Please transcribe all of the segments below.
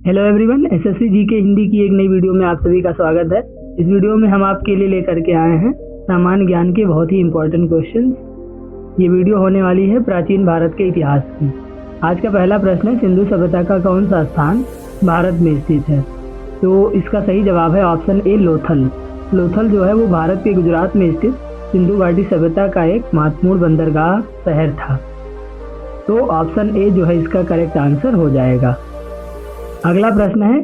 Hello everyone, SSC GK Hindi की एक नई वीडियो में आप सभी का स्वागत है। इस वीडियो में हम आपके लिए लेकर के आए हैं सामान्य ज्ञान के बहुत ही इंपॉर्टेंट क्वेश्चंस। ये वीडियो होने वाली है प्राचीन भारत के इतिहास की। आज का पहला प्रश्न है, सिंधु सभ्यता का कौन सा स्थान भारत में स्थित है? तो इसका सही जवाब है ऑप्शन ए, लोथल। लोथल जो है वो भारत के गुजरात में स्थित सिंधु घाटी सभ्यता का एक महत्वपूर्ण बंदरगाह शहर था। तो ऑप्शन ए जो है इसका करेक्ट आंसर हो जाएगा। अगला प्रश्न है,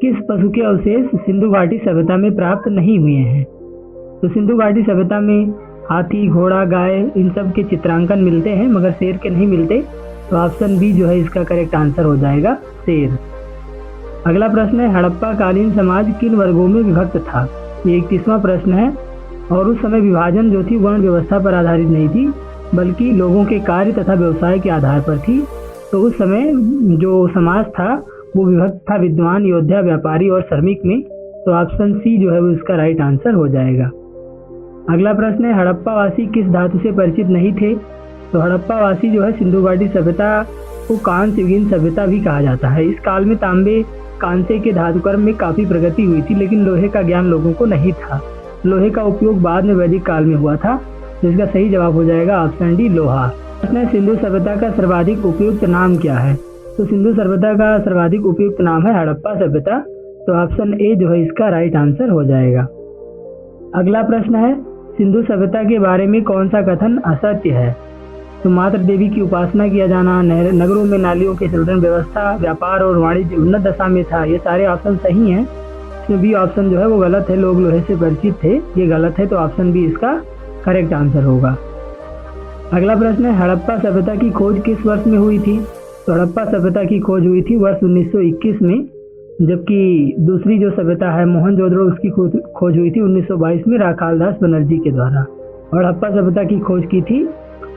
किस पशु के अवशेष सिंधु घाटी सभ्यता में प्राप्त नहीं हुए हैं? तो सिंधु घाटी सभ्यता में हाथी, घोड़ा, गाय इन सब के चित्रांकन मिलते हैं मगर शेर के नहीं मिलते। तो ऑप्शन बी जो है इसका करेक्ट आंसर हो जाएगा, शेर। अगला प्रश्न है, हड़प्पा कालीन समाज किन वर्गों में विभक्त था? ये 31वां प्रश्न है और उस समय विभाजन जो थी वर्ण व्यवस्था पर आधारित नहीं थी बल्कि लोगों के कार्य तथा व्यवसाय के आधार पर थी। तो उस समय जो समाज था वो विभक्त था विद्वान, योद्धा, व्यापारी और श्रमिक में। तो ऑप्शन सी जो है वो इसका राइट आंसर हो जाएगा। अगला प्रश्न है, हड़प्पा वासी किस धातु से परिचित नहीं थे? तो हड़प्पा वासी जो है सिंधु घाटी सभ्यता को कांस्य युगीन सभ्यता भी कहा जाता है। इस काल में तांबे कांसे के धातुकर्म में काफी प्रगति हुई थी लेकिन लोहे का ज्ञान लोगों को नहीं था। लोहे का उपयोग बाद में वैदिक काल में हुआ था। तो इसका सही जवाब हो जाएगा ऑप्शन डी, लोहा। प्रश्न है, सिंधु सभ्यता का सर्वाधिक उपयुक्त नाम क्या है? तो सिंधु सभ्यता का सर्वाधिक उपयुक्त नाम है हड़प्पा सभ्यता। तो ऑप्शन ए जो है इसका राइट आंसर हो जाएगा। अगला प्रश्न है, सिंधु सभ्यता के बारे में कौन सा कथन असत्य है? तो मातृ देवी की उपासना किया जाना, नगरों में नालियों की संरक्षण व्यवस्था, व्यापार और वाणिज्य उन्नत दशा में था। ये सारे ऑप्शन सही हैं। इसमें बी ऑप्शन जो है वो गलत है, लोग लोहे से परिचित थे, ये गलत है। तो ऑप्शन बी इसका करेक्ट आंसर होगा। अगला प्रश्न है, हड़प्पा सभ्यता की खोज किस वर्ष में हुई थी? तो हड़प्पा सभ्यता की खोज हुई थी वर्ष 1921 में, जबकि दूसरी जो सभ्यता है मोहनजोदड़ो उसकी खोज हुई थी 1922 में राखालदास बनर्जी के द्वारा। और हड़प्पा सभ्यता की खोज की थी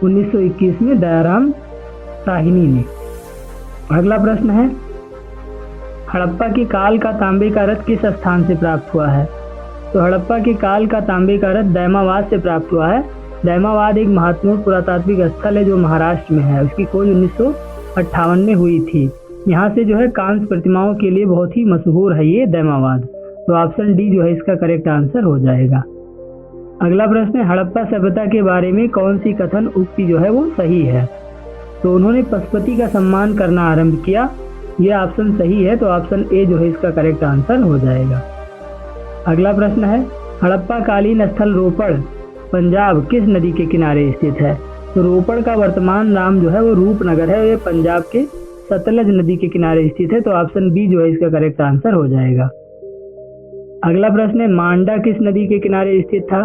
1921 में दयाराम साहिनी ने। अगला प्रश्न है, हड़प्पा के काल का तांबे का रथ किस स्थान से प्राप्त हुआ है? तो हड़प्पा के काल का तांबे का रथ दैमावाद से प्राप्त हुआ है। दैमावाद एक महत्वपूर्ण पुरातात्विक स्थल है जो महाराष्ट्र में है। उसकी खोज 1958 में हुई थी। यहाँ से जो है कांस्य प्रतिमाओं के लिए बहुत ही मशहूर है ये दैमावाद। तो ऑप्शन डी जो है इसका करेक्ट आंसर हो जाएगा। अगला प्रश्न है, हड़प्पा सभ्यता के बारे में कौन सी कथन उक्ति जो है वो सही है? तो उन्होंने पशुपति का सम्मान करना आरंभ किया, ये ऑप्शन सही है। तो ऑप्शन ए जो है इसका करेक्ट आंसर हो जाएगा। अगला प्रश्न है, हड़प्पा कालीन स्थल रोपड़ पंजाब किस नदी के किनारे स्थित है? तो रोपड़ का वर्तमान नाम जो है वो रूपनगर है। ये पंजाब के सतलज नदी के किनारे स्थित है। तो ऑप्शन बी जो है इसका करेक्ट आंसर हो जाएगा। अगला प्रश्न है, मांडा किस नदी के किनारे स्थित था?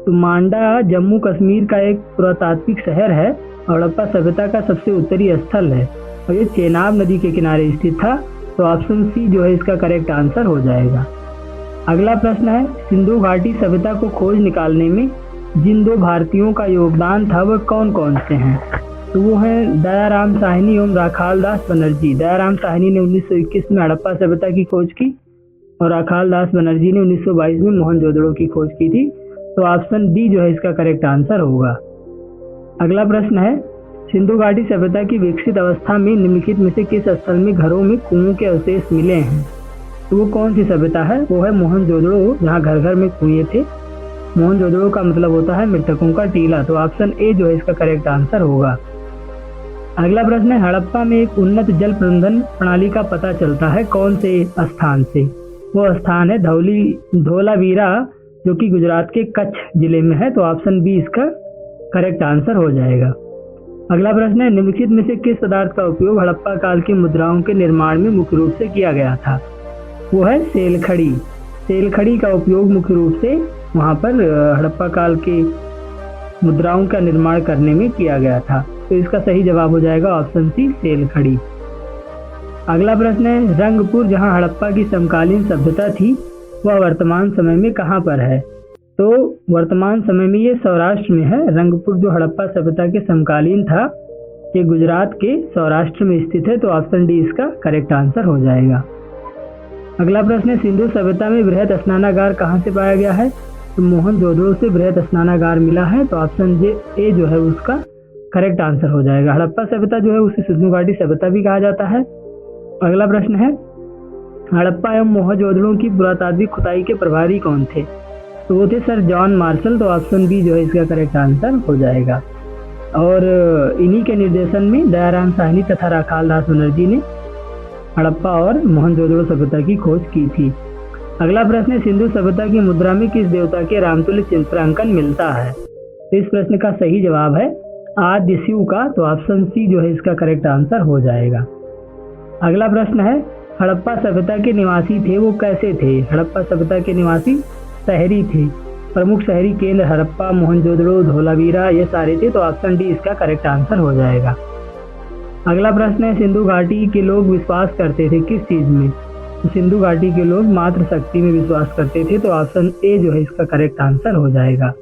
तो मांडा जम्मू कश्मीर का एक पुरातात्विक शहर है और हड़प्पा सभ्यता का सबसे उत्तरी स्थल है और ये चेनाब नदी के किनारे स्थित था। तो ऑप्शन सी जो है इसका करेक्ट आंसर हो जाएगा। अगला प्रश्न है, सिंधु घाटी सभ्यता को खोज निकालने में जिन दो भारतीयों का योगदान था वह कौन कौन से हैं? तो वो हैं दयाराम साहिनी एवं राखालदास बनर्जी। दयाराम साहिनी ने 1921 में हड़प्पा सभ्यता की खोज की और राखालदास बनर्जी ने 1922 में मोहनजोदड़ो की खोज की थी। तो ऑप्शन डी जो है इसका करेक्ट आंसर होगा। अगला प्रश्न है, सिंधु घाटी सभ्यता की विकसित अवस्था में निम्नलिखित में से किस स्थल में घरों में कुओं के अवशेष मिले हैं? तो वो कौन सी सभ्यता है? वो है मोहनजोदड़ो, जहाँ घर घर में कुएं थे। मोहनजोदड़ो का मतलब होता है मृतकों का टीला। तो ऑप्शन ए जो है इसका करेक्ट आंसर होगा। अगला प्रश्न है, हड़प्पा में एक उन्नत जल प्रबंधन प्रणाली का पता चलता है कौन से स्थान से? वो स्थान है धोलावीरा जो कि गुजरात के कच्छ जिले में है। तो ऑप्शन बी इसका करेक्ट आंसर हो जाएगा। अगला प्रश्न है, निम्नलिखित में से किस पदार्थ का उपयोग हड़प्पा काल की मुद्राओं के निर्माण में मुख्य रूप से किया गया था? वो है सेलखड़ी। सेलखड़ी का उपयोग मुख्य रूप से वहाँ पर हड़प्पा काल के मुद्राओं का निर्माण करने में किया गया था। तो इसका सही जवाब हो जाएगा ऑप्शन सी, सेलखड़ी। अगला प्रश्न है, रंगपुर जहाँ हड़प्पा की समकालीन सभ्यता थी वह वर्तमान समय में कहाँ पर है? तो वर्तमान समय में ये सौराष्ट्र में है। रंगपुर जो हड़प्पा सभ्यता के समकालीन था ये गुजरात के सौराष्ट्र में स्थित है। तो ऑप्शन डी इसका करेक्ट आंसर हो जाएगा। अगला प्रश्न है, सिंधु सभ्यता में बृहद स्नानागार कहाँ से पाया गया है? तो मोहनजोदड़ो से बृहद स्नानागार मिला है। तो ऑप्शन ए जो है उसका करेक्ट आंसर हो जाएगा। हड़प्पा सभ्यता जो है उसे सिंधु घाटी सभ्यता भी कहा जाता है। अगला प्रश्न है, हड़प्पा एवं मोहनजोदड़ो की पुरातात्विक खुदाई के प्रभारी कौन थे? तो वो थे सर जॉन मार्शल। तो ऑप्शन बी जो है इसका करेक्ट आंसर हो जाएगा। और इन्हीं के निर्देशन में दयाराम साहनी तथा राखाल दास बनर्जी ने हड़प्पा और मोहनजोदड़ो सभ्यता की खोज की थी। अगला प्रश्न है, सिंधु सभ्यता की मुद्रा में किस देवता के रामतुल्य चित्रांकन मिलता है? तो इस प्रश्न का सही जवाब है आद्य शिव का। तो ऑप्शन सी जो है इसका करेक्ट आंसर हो जाएगा। अगला प्रश्न है, हड़प्पा सभ्यता के निवासी थे वो कैसे थे? हड़प्पा सभ्यता के निवासी शहरी थे। प्रमुख शहरी केंद्र हड़प्पा, मोहनजोदड़ो, धोलावीरा ये सारे थे। तो ऑप्शन डी इसका करेक्ट आंसर हो जाएगा। अगला प्रश्न है, सिंधु घाटी के लोग विश्वास करते थे किस चीज में? तो सिंधु घाटी के लोग मातृ शक्ति में विश्वास करते थे। तो ऑप्शन ए जो है इसका करेक्ट आंसर हो जाएगा।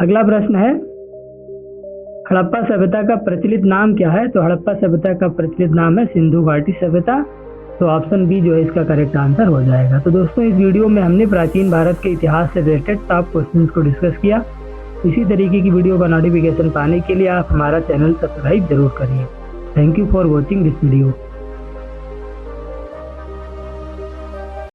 अगला प्रश्न है, हड़प्पा सभ्यता का प्रचलित नाम क्या है? तो हड़प्पा सभ्यता का प्रचलित नाम है सिंधु घाटी सभ्यता। तो ऑप्शन बी जो है इसका करेक्ट आंसर हो जाएगा। तो दोस्तों इस वीडियो में हमने प्राचीन भारत के इतिहास से रिलेटेड टॉप क्वेश्चंस को डिस्कस किया। इसी तरीके की वीडियो का नोटिफिकेशन पाने के लिए आप हमारा चैनल सब्सक्राइब जरूर करिए। Thank you for watching this video.